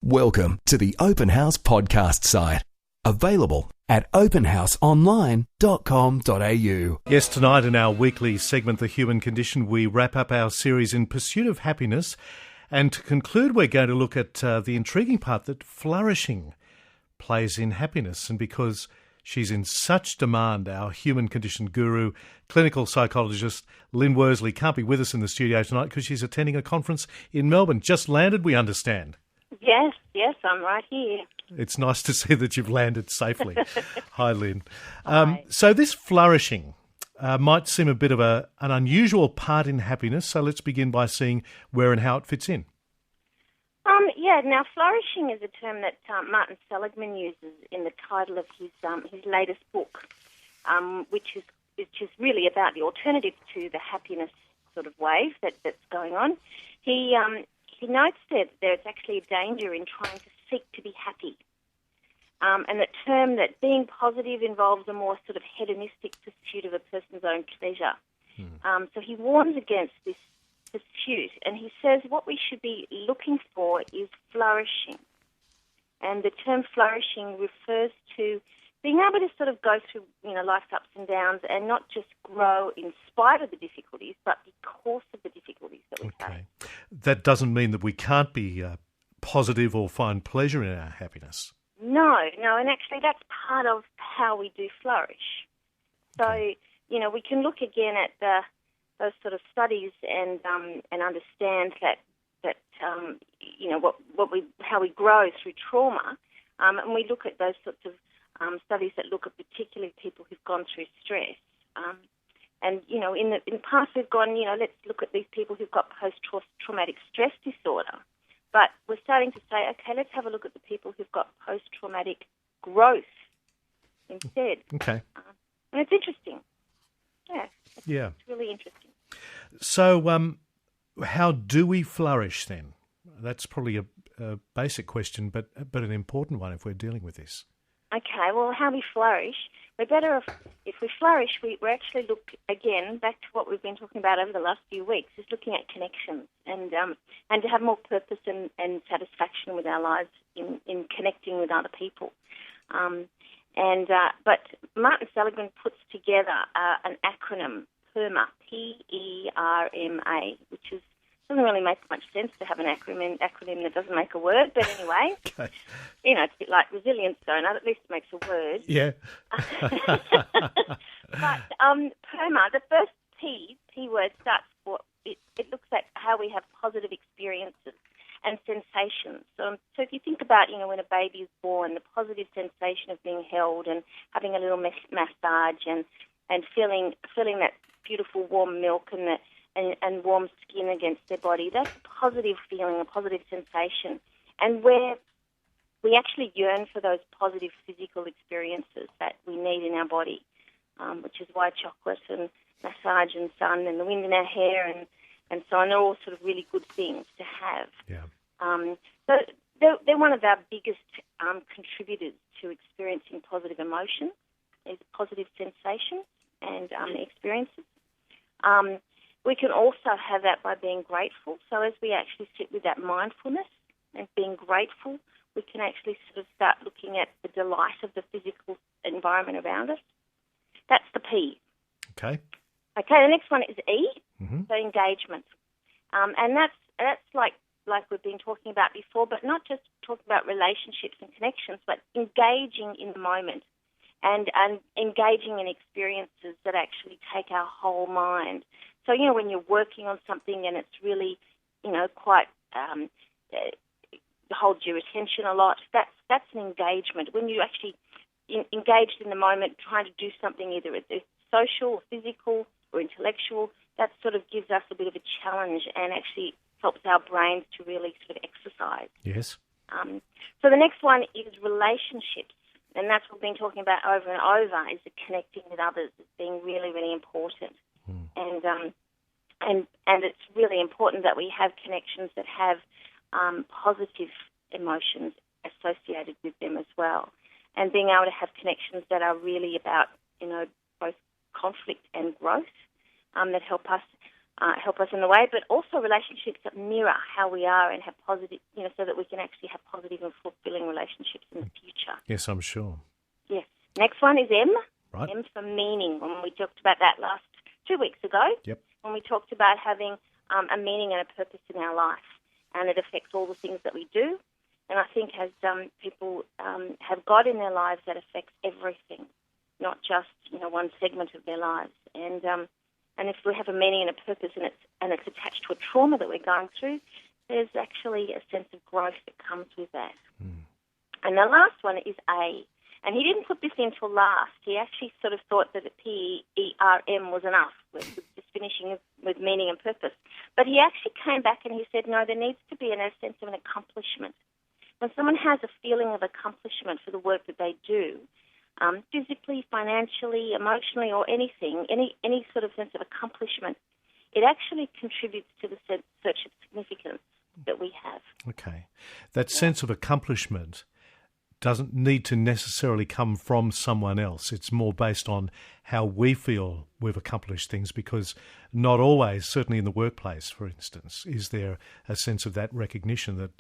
Welcome to the Open House podcast site. Available at openhouseonline.com.au. Yes, tonight in our weekly segment, The Human Condition, we wrap up our series In Pursuit of Happiness. And to conclude, we're going to look at the intriguing part that flourishing plays in happiness. And because she's in such demand, our human condition guru, clinical psychologist Lyn Worsley can't be with us in the studio tonight because she's attending a conference in Melbourne. Just landed, we understand. Yes, I'm right here. It's nice to see that you've landed safely. Hi, Lyn. Hi. So this flourishing might seem a bit of an unusual part in happiness, so let's begin by seeing where and how it fits in. Now flourishing is a term that Martin Seligman uses in the title of his latest book, which is really about the alternative to the happiness sort of wave that's going on. He notes that there's actually a danger in trying to seek to be happy, and the term that being positive involves a more sort of hedonistic pursuit of a person's own pleasure. So he warns against this pursuit, and he says what we should be looking for is flourishing. And the term flourishing refers to being able to sort of go through, life's ups and downs and not just grow in spite of the difficulties, but because of the difficulties that we face. That doesn't mean that we can't be positive or find pleasure in our happiness. No, and actually that's part of how we do flourish. So, we can look again at those sort of studies and understand that how we grow through trauma, and we look at those sorts of studies that look at particularly people who've gone through stress. In the past we've gone, let's look at these people who've got post-traumatic stress disorder. But we're starting to say, okay, let's have a look at the people who've got post-traumatic growth instead. Okay. And it's interesting. Yeah. It's really interesting. So how do we flourish then? That's probably a basic question, but an important one if we're dealing with this. Okay, well, how we flourish, we're better if we flourish, we actually look, again, back to what we've been talking about over the last few weeks, is looking at connections and to have more purpose and satisfaction with our lives in connecting with other people. But Martin Seligman puts together an acronym, PERMA, P-E-R-M-A, which doesn't really make much sense to have an acronym that doesn't make a word, but anyway, Okay. It's a bit like resilience donor, at least it makes a word. Yeah. But PERMA, the first P word starts for, it looks at how we have positive experiences and sensations. So if you think about, when a baby is born, the positive sensation of being held and having a little massage and feeling that beautiful warm milk and warm skin against their body, that's a positive feeling, a positive sensation. And where we actually yearn for those positive physical experiences that we need in our body, which is why chocolate and massage and sun and the wind in our hair and so on, they're all sort of really good things to have. Yeah. So they're one of our biggest contributors to experiencing positive emotion, is positive sensations and experiences. We can also have that by being grateful. So as we actually sit with that mindfulness and being grateful, we can actually sort of start looking at the delight of the physical environment around us. That's the P. Okay. Okay, the next one is E, Mm-hmm. so engagement. And that's like we've been talking about before, but not just talking about relationships and connections, but engaging in the moment and engaging in experiences that actually take our whole mind. So, when you're working on something and it's really, quite holds your attention a lot, that's an engagement. When you actually engaged in the moment, trying to do something, either it's social or physical or intellectual, that sort of gives us a bit of a challenge and actually helps our brains to really sort of exercise. Yes. So the next one is relationships, and that's what we've been talking about over and over, is the connecting with others as being really, really important. And it's really important that we have connections that have positive emotions associated with them as well, and being able to have connections that are really about both conflict and growth, that help us help us in the way, but also relationships that mirror how we are and have positive, so that we can actually have positive and fulfilling relationships in the future. Yes, I'm sure. Yes. Next one is M. Right. M for meaning. When we talked about that 2 weeks ago. Yep. When we talked about having a meaning and a purpose in our life, and it affects all the things that we do. And I think as people have God in their lives, that affects everything, not just one segment of their lives. And if we have a meaning and a purpose, and it's attached to a trauma that we're going through, there's actually a sense of growth that comes with that. And the last one is A. And he didn't put this in till last. He actually sort of thought that a P-E-R-M was enough, with just finishing with meaning and purpose. But he actually came back and he said, no, there needs to be a sense of an accomplishment. When someone has a feeling of accomplishment for the work that they do, physically, financially, emotionally, or anything, any sort of sense of accomplishment, it actually contributes to the search of significance that we have. Okay. That sense of accomplishment doesn't need to necessarily come from someone else. It's more based on how we feel we've accomplished things, because not always, certainly in the workplace, for instance, is there a sense of that recognition that,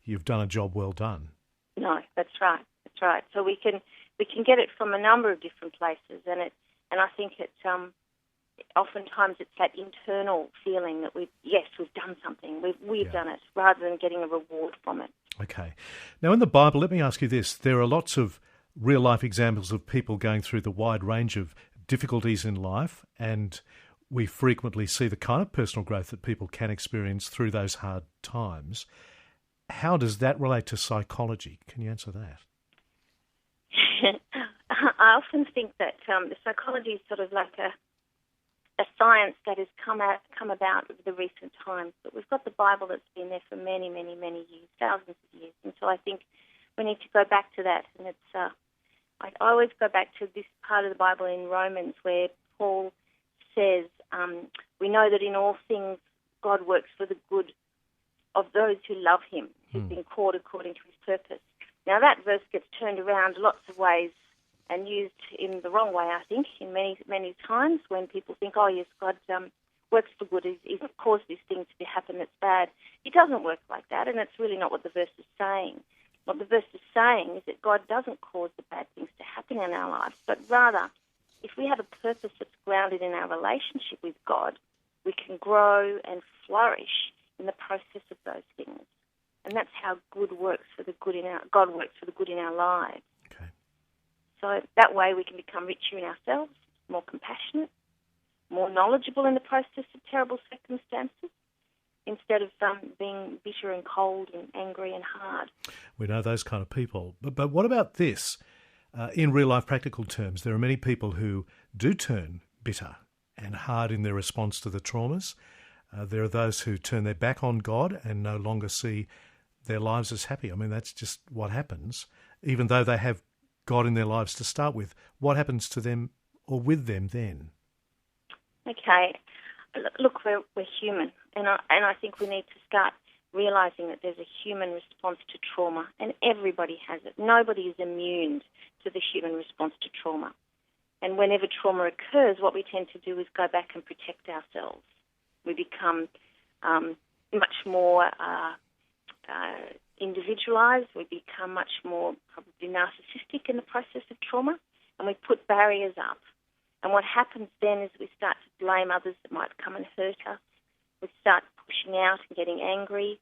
you've done a job well done. No, that's right. That's right. So we can get it from a number of different places, and I think oftentimes it's that internal feeling that we've done something, we've done it, rather than getting a reward from it. Okay. Now, in the Bible, let me ask you this. There are lots of real-life examples of people going through the wide range of difficulties in life, and we frequently see the kind of personal growth that people can experience through those hard times. How does that relate to psychology? Can you answer that? I often think that the psychology is sort of like a science that has come about over the recent times. But we've got the Bible that's been there for many, many, many years, thousands of years. And so I think we need to go back to that. And I always go back to this part of the Bible in Romans where Paul says, we know that in all things God works for the good of those who love him, who've been called according to his purpose. Now that verse gets turned around lots of ways and used in the wrong way, I think, in many, many times when people think, oh, yes, God works for good. He's caused this thing to happen that's bad. He doesn't work like that, and that's really not what the verse is saying. What the verse is saying is that God doesn't cause the bad things to happen in our lives, but rather, if we have a purpose that's grounded in our relationship with God, we can grow and flourish in the process of those things. And that's how God works for the good in our lives. Okay. So that way we can become richer in ourselves, more compassionate, more knowledgeable in the process of terrible circumstances, instead of being bitter and cold and angry and hard. We know those kind of people. But what about this? In real-life practical terms, there are many people who do turn bitter and hard in their response to the traumas. There are those who turn their back on God and no longer see their lives as happy. I mean, that's just what happens, even though they have God in their lives to start with. What happens to them or with them then? Okay. Look, we're human, and I think we need to start realising that there's a human response to trauma, and everybody has it. Nobody is immune to the human response to trauma. And whenever trauma occurs, what we tend to do is go back and protect ourselves. We become much more individualised. We become much more probably narcissistic in the process of trauma, and we put barriers up. And what happens then is we start to blame others that might come and hurt us. We start pushing out and getting angry.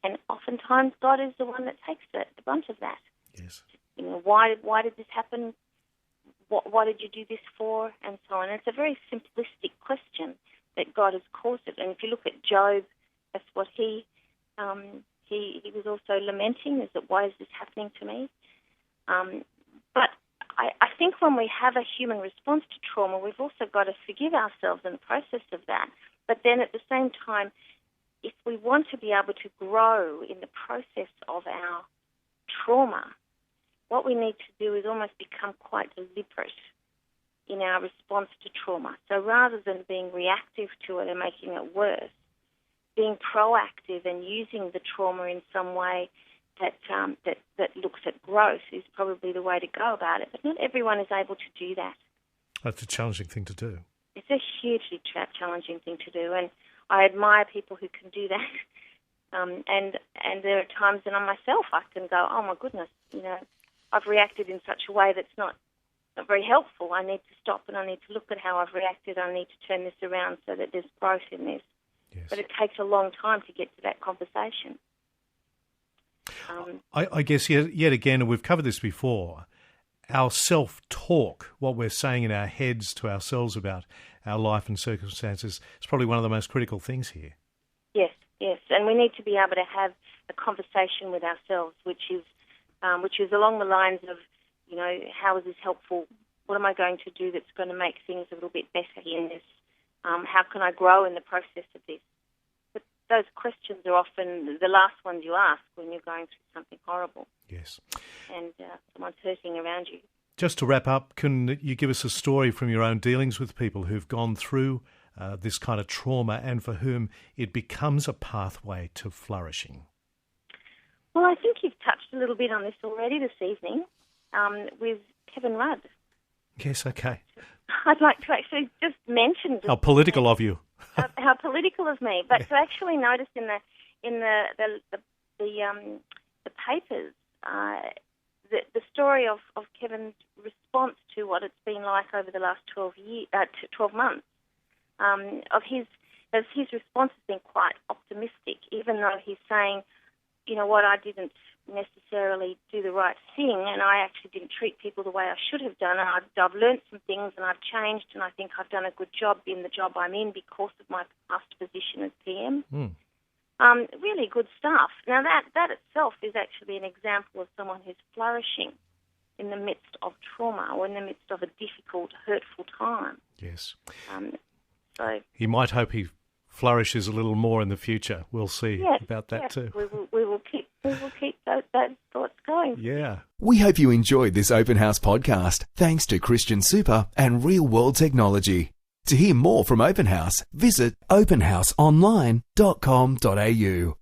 And oftentimes God is the one that takes the brunt of that. Yes. Why did this happen? What did you do this for? And so on. And it's a very simplistic question that God has caused it. And if you look at Job, that's what he was also lamenting, is that why is this happening to me? But I think when we have a human response to trauma, we've also got to forgive ourselves in the process of that. But then at the same time, if we want to be able to grow in the process of our trauma, what we need to do is almost become quite deliberate in our response to trauma. So rather than being reactive to it and making it worse, being proactive and using the trauma in some way that looks at growth is probably the way to go about it. But not everyone is able to do that. That's a challenging thing to do. It's a hugely challenging thing to do, and I admire people who can do that. And there are times when I myself I can go, oh my goodness, I've reacted in such a way that's not very helpful. I need to stop and I need to look at how I've reacted. I need to turn this around so that there's growth in this. Yes. But it takes a long time to get to that conversation. I guess yet again, and we've covered this before, our self-talk, what we're saying in our heads to ourselves about our life and circumstances, is probably one of the most critical things here. Yes, and we need to be able to have a conversation with ourselves, which is along the lines of, how is this helpful? What am I going to do that's going to make things a little bit better in this? How can I grow in the process of this? But those questions are often the last ones you ask when you're going through something horrible. Yes. And someone's hurting around you. Just to wrap up, can you give us a story from your own dealings with people who've gone through this kind of trauma and for whom it becomes a pathway to flourishing? Well, I think you've touched a little bit on this already this evening with Kevin Rudd. Yes, okay. I'd like to actually just mention... How political of you. How political of me. But to actually notice in the papers the story of Kevin's response to what it's been like over the last 12 months. His response has been quite optimistic, even though he's saying, I didn't necessarily do the right thing, and I actually didn't treat people the way I should have done, and I've learned some things, and I've changed, and I think I've done a good job in the job I'm in because of my past position as PM. Really good stuff. Now, that itself is actually an example of someone who's flourishing in the midst of trauma or in the midst of a difficult, hurtful time. Yes. So he might hope he flourishes a little more in the future. We'll see about that too. We will keep those thoughts going. Yeah. We hope you enjoyed this Open House podcast, thanks to Christian Super and Real World Technology. To hear more from Open House, visit openhouseonline.com.au.